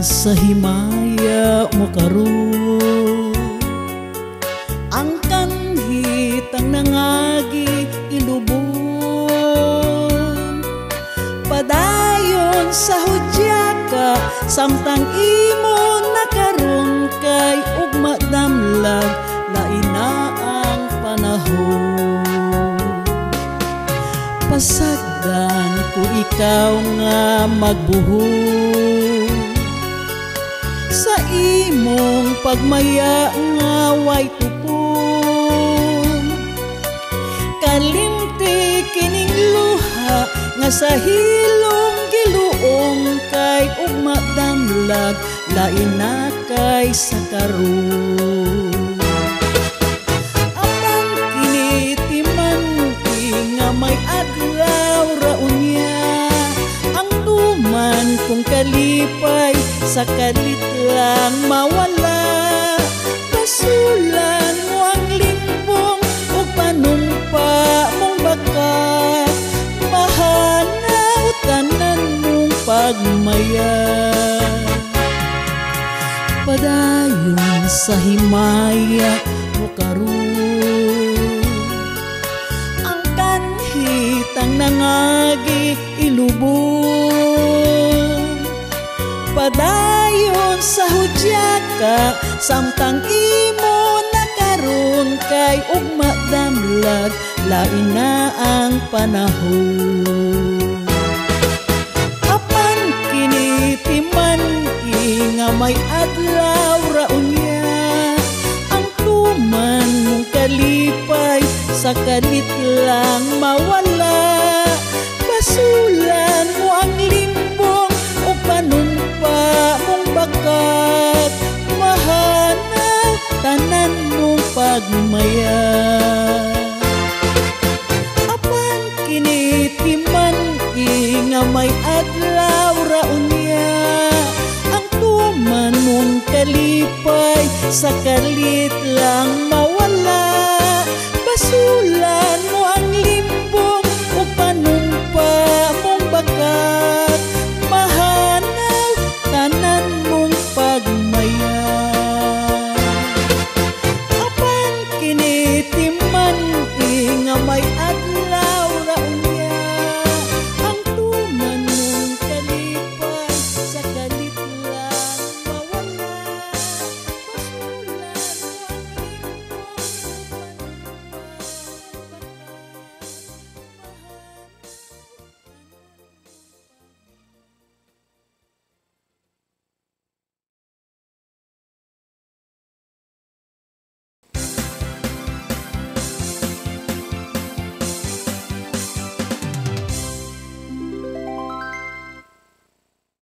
sa himaya mo karon, ang kanhit ang nangagi ilubon. Padayon sa hudya ka, samtang imo nakaron kay ugma damlag, lain na ang panahon. Pasagdan ko ikaw nga magbuhon sa imong pagmaya nga way tupon. Kalimti kining luha nga sa hilong giluong kay ugma damlag, lain na kay sa karon. Amang kinitiman nga may adlaw raunya, ang tuman kung kalipay sa kalit lang mawala. Pasulan mo ang limbong o panumpa mong bakat, mahanaw tanan mong pagmaya. Padayon sa himaya mo karon, ang kanhit ang nangagi ilubong. Padayon sa hudya ka, samtang imo nakaron kay ugma damlag, lain na ang panahon. Apan kinitiman nga may adlaw raunya, ang tuman mong kalipay sa kalit lang mawala. Pasulan mo ang limbong o panumpa mong bakat, mahanaw tanan mong pagmaya. Apan kinitiman nga may adlaw raunya, ang tuman mong kalipay sa kalit lang